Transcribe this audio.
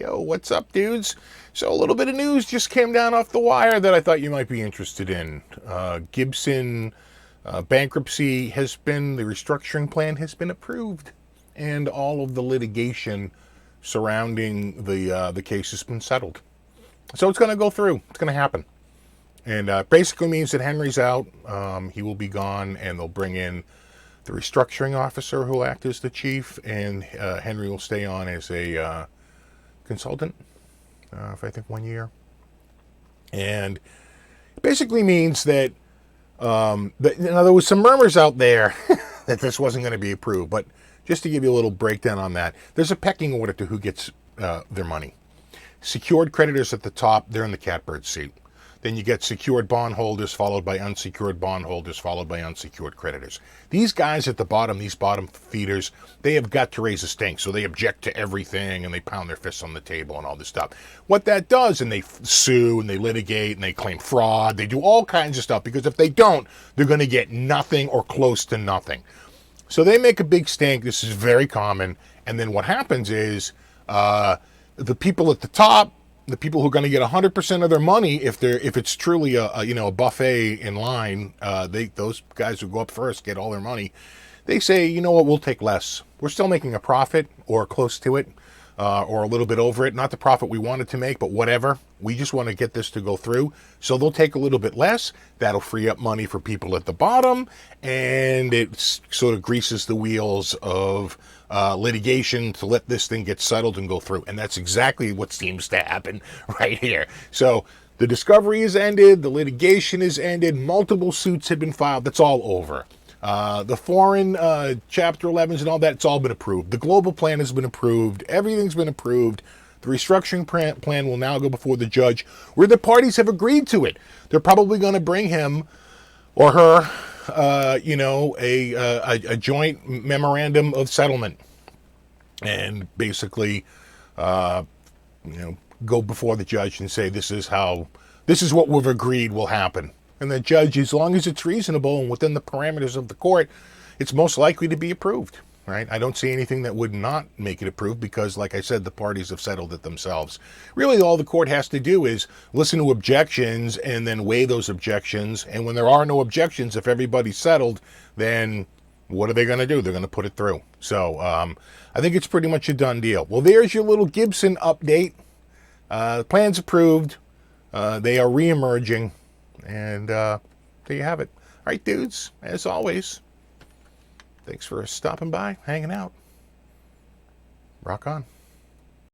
Yo, what's up, dudes? So a little bit of news just came down off the wire that I thought you might be interested in. Gibson bankruptcy the restructuring plan has been approved, and all of the litigation surrounding the case has been settled. So it's going to go through. It's going to happen, and basically means that Henry's out. He will be gone, and they'll bring in the restructuring officer who will act as the chief, and Henry will stay on as a consultant for I think 1 year. And it basically means that, there was some murmurs out there that this wasn't going to be approved. But just to give you a little breakdown on that, there's a pecking order to who gets their money. Secured creditors at the top, they're in the catbird seat. Then you get secured bondholders, followed by unsecured bondholders, followed by unsecured creditors. These guys at the bottom, these bottom feeders, they have got to raise a stink. So they object to everything and they pound their fists on the table and all this stuff. What that does, and they sue and they litigate and they claim fraud. They do all kinds of stuff because if they don't, they're going to get nothing or close to nothing. So they make a big stink. This is very common. And then what happens is the people at the top, the people who are going to get 100% of their money, if it's truly a buffet in line, those guys who go up first get all their money. They say, you know what, we'll take less. We're still making a profit or close to it, or a little bit over it. Not the profit we wanted to make, but whatever. We just want to get this to go through. So they'll take a little bit less. That'll free up money for people at the bottom, and it sort of greases the wheels of litigation to let this thing get settled and go through. And that's exactly what seems to happen right here. So the discovery is ended, the litigation is ended, multiple suits have been filed. That's all over. The foreign Chapter 11s and all that, it's all been approved. The global plan has been approved. Everything's been approved. The restructuring plan will now go before the judge, where the parties have agreed to it. They're probably going to bring him or her a joint memorandum of settlement, and basically, go before the judge and say, this is what we've agreed will happen. And the judge, as long as it's reasonable and within the parameters of the court, it's most likely to be approved, right? I don't see anything that would not make it approved because, like I said, the parties have settled it themselves. Really, all the court has to do is listen to objections and then weigh those objections. And when there are no objections, if everybody's settled, then what are they going to do? They're going to put it through. So I think it's pretty much a done deal. Well, there's your little Gibson update. The plan's approved. They are reemerging. And there you have it. All right, dudes, as always, thanks for stopping by, hanging out. Rock on.